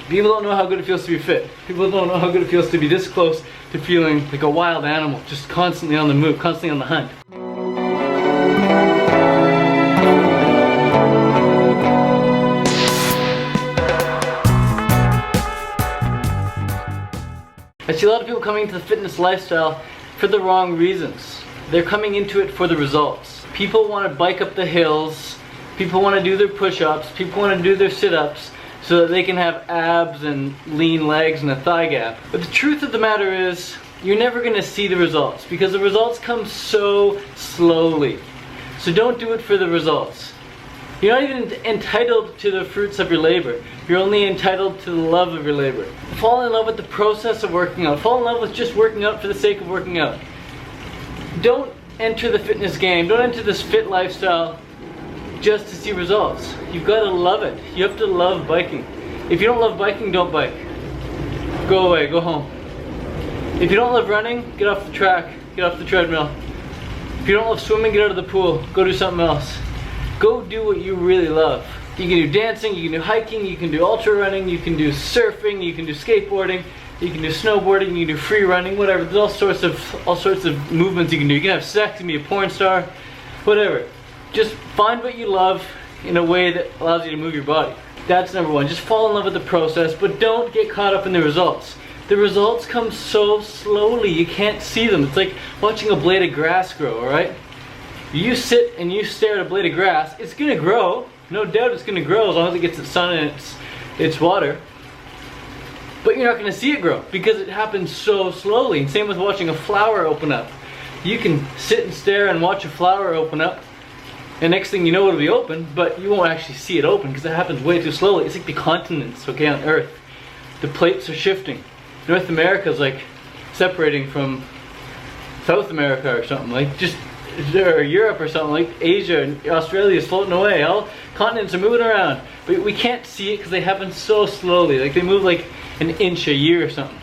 People don't know how good it feels to be fit. People don't know how good it feels to be this close to feeling like a wild animal, just constantly on the move, constantly on the hunt. I see a lot of people coming into the fitness lifestyle for the wrong reasons. They're coming into it for the results. People want to bike up the hills, people want to do their push-ups, people want to do their sit-ups so that they can have abs and lean legs and a thigh gap. But the truth of the matter is, you're never going to see the results because the results come so slowly. So don't do it for the results. You're not even entitled to the fruits of your labor. You're only entitled to the love of your labor. Fall in love with the process of working out. Fall in love with just working out for the sake of working out. Don't enter the fitness game. Don't enter this fit lifestyle just to see results. You've got to love it. You have to love biking. If you don't love biking, don't bike. Go away, go home. If you don't love running, get off the track, get off the treadmill. If you don't love swimming, get out of the pool, go do something else. Go do what you really love. You can do dancing, you can do hiking, you can do ultra running, you can do surfing, you can do skateboarding, you can do snowboarding, you can do free running, whatever. There's all sorts of movements you can do. You can have sex, you can be a porn star, whatever. Just find what you love in a way that allows you to move your body. That's number one. Just fall in love with the process, but don't get caught up in the results. The results come so slowly, you can't see them. It's like watching a blade of grass grow, alright? You sit and you stare at a blade of grass, it's gonna grow. No doubt it's gonna grow as long as it gets its sun and its water. But you're not gonna see it grow because it happens so slowly. And same with watching a flower open up. You can sit and stare and watch a flower open up, and next thing you know it'll be open, but you won't actually see it open because it happens way too slowly. It's like the continents, okay, on Earth. The plates are shifting. North America is like separating from South America or something, like just, or Europe or something, like Asia and Australia is floating away. All continents are moving around, but we can't see it because they happen so slowly. Like they move like an inch a year or something.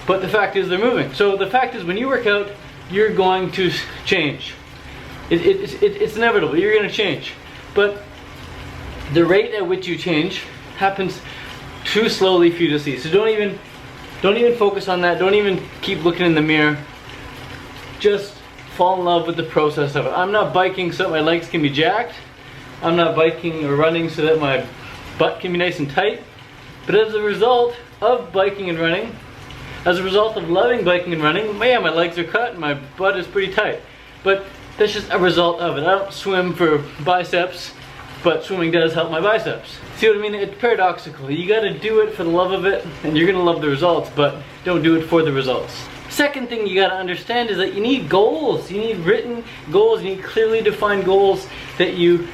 But the fact is they're moving. So the fact is when you work out, you're going to change. It's inevitable, you're going to change. But the rate at which you change happens too slowly for you to see. So don't even focus on that. Don't even keep looking in the mirror. Just fall in love with the process of it. I'm not biking so that my legs can be jacked. I'm not biking or running so that my butt can be nice and tight. But as a result of biking and running, as a result of loving biking and running, man, my legs are cut and my butt is pretty tight. But that's just a result of it. I don't swim for biceps, but swimming does help my biceps. See what I mean? It's paradoxical. You gotta do it for the love of it, and you're gonna love the results, but don't do it for the results. Second thing you gotta understand is that you need goals. You need written goals. You need clearly defined goals that you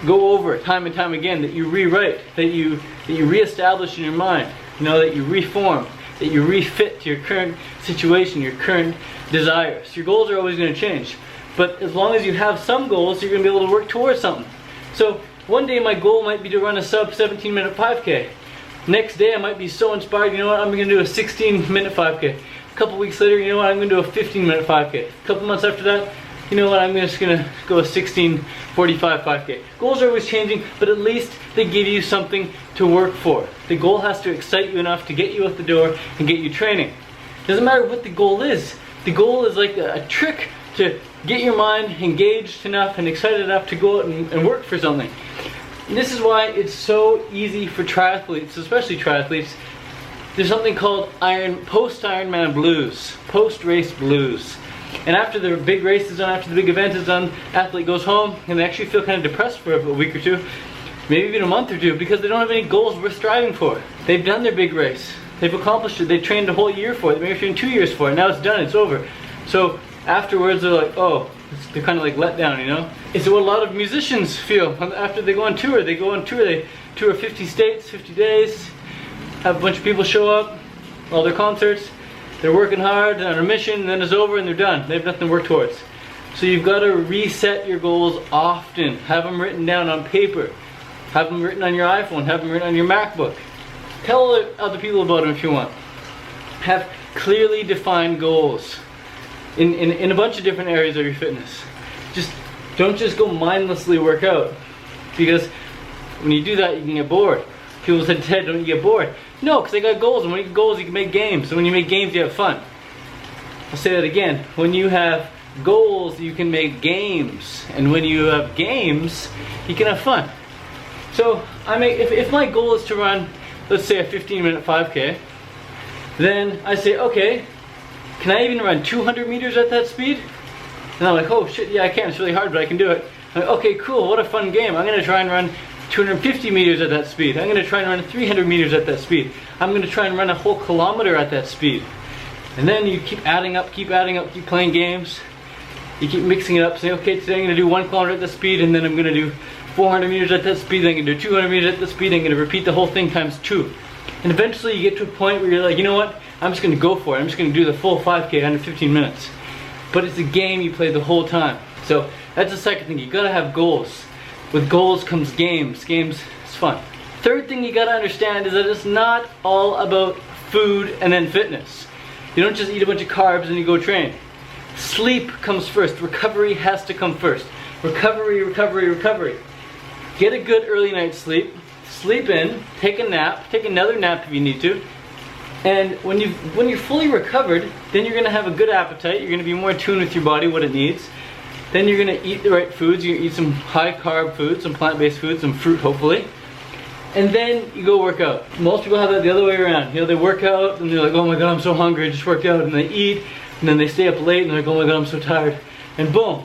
go over time and time again, that you rewrite, that you reestablish in your mind, you know, that you reform, that you refit to your current situation, your current desires. Your goals are always gonna change, but as long as you have some goals, you're gonna be able to work towards something. So one day my goal might be to run a sub 17-minute 5K. Next day I might be so inspired, you know what, I'm gonna do a 16-minute 5K. A couple weeks later, you know what, I'm gonna do a 15-minute 5K. A couple months after that, you know what, I'm just gonna go a 16:45 5K. Goals are always changing, but at least they give you something to work for. The goal has to excite you enough to get you out the door and get you training. Doesn't matter what the goal is. The goal is like a trick to get your mind engaged enough and excited enough to go out and work for something. And this is why it's so easy for triathletes, especially triathletes. There's something called post-Ironman blues, post-race blues. And after the big race is done, after the big event is done, athlete goes home and they actually feel kind of depressed for a week or two, maybe even a month or two, because they don't have any goals worth striving for. They've done their big race. They've accomplished it. They trained a whole year for it. Maybe trained 2 years for it. Now it's done. It's over. So afterwards they're like, oh, they're kind of like let down, you know? It's what a lot of musicians feel after they go on tour. They go on tour, they tour 50 states, 50 days, have a bunch of people show up, all their concerts. They're working hard on a mission, and then it's over and they're done. They have nothing to work towards. So you've got to reset your goals often. Have them written down on paper. Have them written on your iPhone. Have them written on your MacBook. Tell other people about them if you want. Have clearly defined goals in a bunch of different areas of your fitness. Don't just go mindlessly work out, because when you do that you can get bored. People said, Ted, don't you get bored? No, because I got goals, and when you get goals, you can make games. And when you make games, you have fun. I'll say that again. When you have goals, you can make games. And when you have games, you can have fun. So, if my goal is to run, let's say a 15-minute 5K, then I say, okay, can I even run 200 meters at that speed? And I'm like, oh shit, yeah I can, it's really hard, but I can do it. I'm like, okay, cool, what a fun game. I'm gonna try and run 250 meters at that speed. I'm gonna try and run 300 meters at that speed. I'm gonna try and run a whole kilometer at that speed. And then you keep adding up, keep playing games. You keep mixing it up, saying, okay, today I'm gonna do 1 kilometer at that speed, and then I'm gonna do 400 meters at that speed, then I'm gonna do 200 meters at that speed, and I'm gonna repeat the whole thing times 2. And eventually you get to a point where you're like, you know what, I'm just gonna go for it. I'm just gonna do the full 5K under 15 minutes. But it's a game you play the whole time. So that's the second thing, you gotta have goals. With goals comes games. Games is fun. Third thing you gotta understand is that it's not all about food and then fitness. You don't just eat a bunch of carbs and you go train. Sleep comes first. Recovery has to come first. Recovery, recovery, recovery. Get a good early night's sleep. Sleep in, take a nap, take another nap if you need to. And when you're fully recovered, then you're gonna have a good appetite. You're gonna be more in tune with your body, what it needs. Then you're gonna eat the right foods. You're gonna eat some high carb foods, some plant-based foods, some fruit hopefully. And then you go work out. Most people have that the other way around. You know, they work out and they're like, oh my god, I'm so hungry, I just worked out. And they eat, and then they stay up late and they're like, oh my god, I'm so tired. And boom,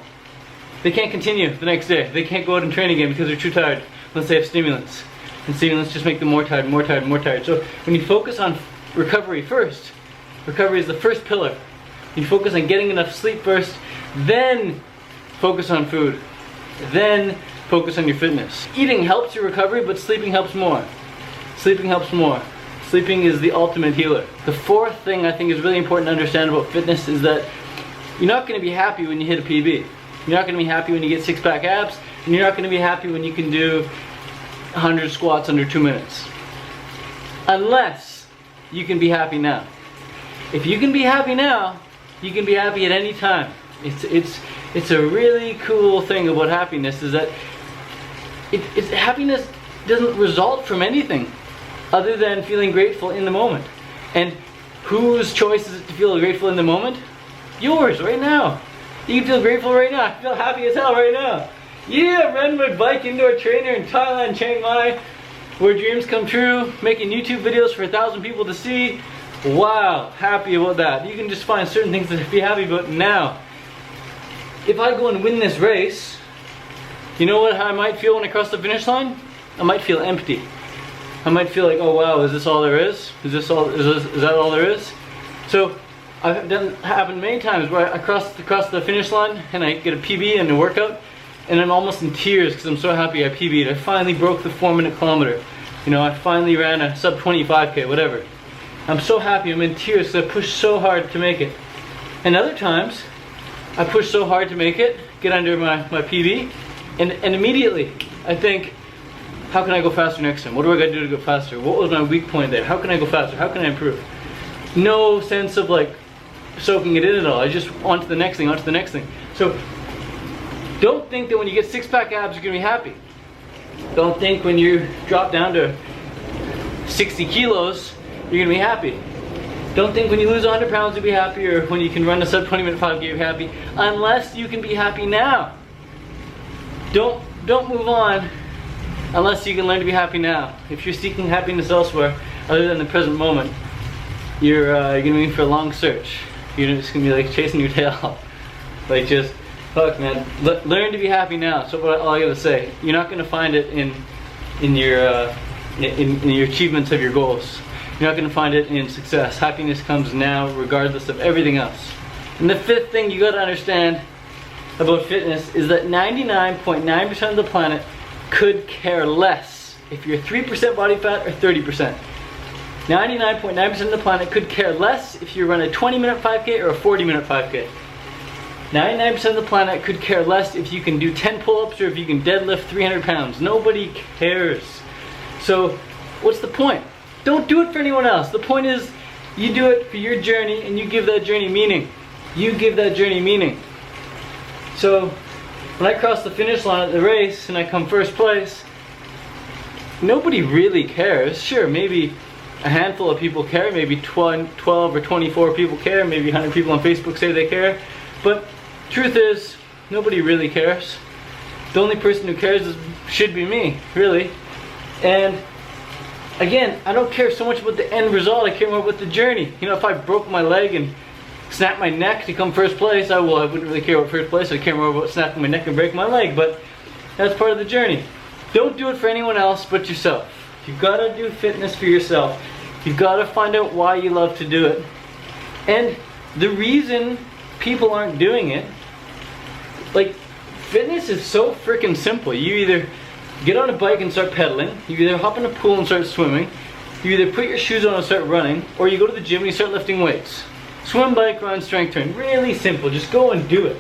they can't continue the next day. They can't go out and train again because they're too tired unless they have stimulants. And stimulants just make them more tired, more tired, more tired. So when you focus on recovery first, recovery is the first pillar. You focus on getting enough sleep first, then focus on food, then focus on your fitness. Eating helps your recovery, but sleeping helps more. Sleeping helps more. Sleeping is the ultimate healer. The fourth thing I think is really important to understand about fitness is that you're not going to be happy when you hit a PB. You're not going to be happy when you get six-pack abs, and you're not going to be happy when you can do 100 squats under 2 minutes. Unless you can be happy now. If you can be happy now, you can be happy at any time. It's a really cool thing about happiness is that happiness doesn't result from anything other than feeling grateful in the moment. And whose choice is it to feel grateful in the moment? Yours, right now. You can feel grateful right now. I feel happy as hell right now. Yeah, riding my bike indoor trainer in Thailand, Chiang Mai, where dreams come true, making YouTube videos for 1,000 people to see. Wow, happy about that. You can just find certain things to be happy about now. If I go and win this race, you know what I might feel when I cross the finish line? I might feel empty. I might feel like, oh wow, is this all there is? Is that all there is? So I've done happened many times where I cross the finish line and I get a PB in the workout, and I'm almost in tears because I'm so happy I PB'd. I finally broke the 4-minute kilometer. You know, I finally ran a sub 25K, whatever. I'm so happy, I'm in tears because I pushed so hard to make it. And other times, I push so hard to make it, get under my PB, and immediately I think, how can I go faster next time? What do I gotta do to go faster? What was my weak point there? How can I go faster? How can I improve? No sense of like soaking it in at all. I just on to the next thing, on to the next thing. So don't think that when you get six-pack abs you're gonna be happy. Don't think when you drop down to 60 kilos you're gonna be happy. Don't think when you lose 100 pounds you'll be happy, or when you can run a sub 20-minute 5K you're happy, unless you can be happy now. Don't move on unless you can learn to be happy now. If you're seeking happiness elsewhere other than the present moment, you're gonna be in for a long search. You're just gonna be like chasing your tail. Like just, fuck man, learn to be happy now. So all I gotta say, you're not gonna find it in your achievements of your goals. You're not going to find it in success. Happiness comes now regardless of everything else. And the fifth thing you got to understand about fitness is that 99.9% of the planet could care less if you're 3% body fat or 30%. 99.9% of the planet could care less if you run a 20-minute 5K or a 40-minute 5K. 99% of the planet could care less if you can do 10 pull-ups or if you can deadlift 300 pounds. Nobody cares. So what's the point? Don't do it for anyone else. The point is, you do it for your journey and you give that journey meaning. You give that journey meaning. So, when I cross the finish line at the race and I come first place, nobody really cares. Sure, maybe a handful of people care, maybe 12 or 24 people care, maybe 100 people on Facebook say they care, but truth is, nobody really cares. The only person who cares should be me, really. And again, I don't care so much about the end result, I care more about the journey. You know, if I broke my leg and snapped my neck to come first place, I wouldn't really care about first place, I care more about snapping my neck and breaking my leg, but that's part of the journey. Don't do it for anyone else but yourself. You've got to do fitness for yourself. You've got to find out why you love to do it. And the reason people aren't doing it, like, fitness is so freaking simple. You either get on a bike and start pedaling, you either hop in a pool and start swimming, you either put your shoes on and start running, or you go to the gym and you start lifting weights. Swim, bike, run, strength train. Really simple. Just go and do it.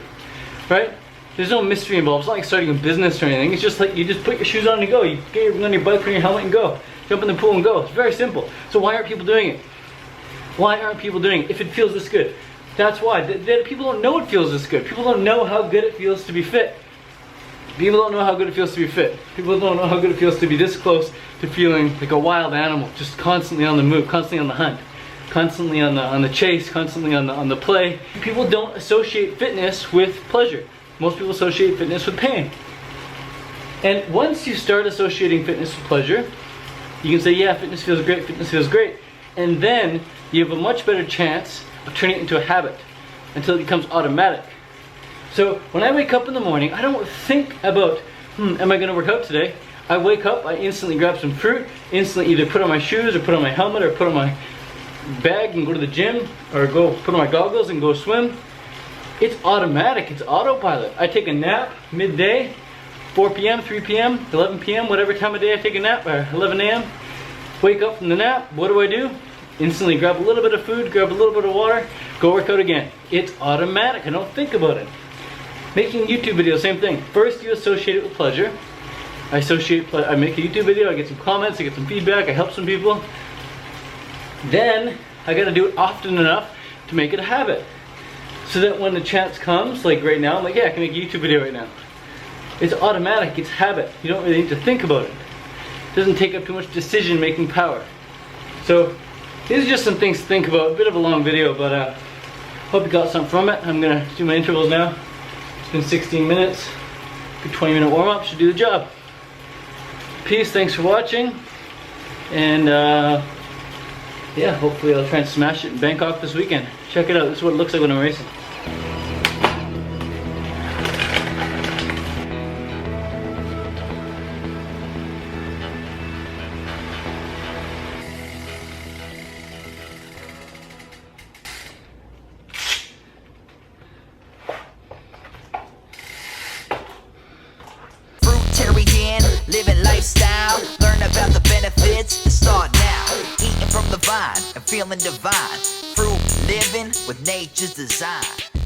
Right? There's no mystery involved. It's not like starting a business or anything. It's just like you just put your shoes on and go. You get on your bike, put your helmet and go. Jump in the pool and go. It's very simple. So why aren't people doing it? Why aren't people doing it if it feels this good? That's why. People don't know it feels this good. People don't know how good it feels to be fit. People don't know how good it feels to be fit. People don't know how good it feels to be this close to feeling like a wild animal, just constantly on the move, constantly on the hunt, constantly on the chase, constantly on the play. People don't associate fitness with pleasure. Most people associate fitness with pain. And once you start associating fitness with pleasure, you can say, yeah, fitness feels great, fitness feels great. And then you have a much better chance of turning it into a habit until it becomes automatic. So when I wake up in the morning, I don't think about, am I going to work out today? I wake up, I instantly grab some fruit, instantly either put on my shoes or put on my helmet or put on my bag and go to the gym, or go put on my goggles and go swim. It's automatic, it's autopilot. I take a nap midday, 4 p.m., 3 p.m., 11 p.m., whatever time of day I take a nap, or 11 a.m. Wake up from the nap, what do? Instantly grab a little bit of food, grab a little bit of water, go work out again. It's automatic, I don't think about it. Making YouTube videos, same thing. First you associate it with pleasure. I make a YouTube video, I get some comments, I get some feedback, I help some people. Then I gotta do it often enough to make it a habit. So that when the chance comes, like right now, I'm like, yeah, I can make a YouTube video right now. It's automatic, it's habit. You don't really need to think about it. It doesn't take up too much decision-making power. So these are just some things to think about. A bit of a long video, but hope you got something from it. I'm gonna do my intervals now. It's been 16 minutes. Good 20-minute warm-up should do the job. Peace, thanks for watching. And yeah, hopefully I'll try and smash it in Bangkok this weekend. Check it out, this is what it looks like when I'm racing. Living lifestyle, learn about the benefits and start now. Eating from the vine and feeling divine. Fruit living with nature's design.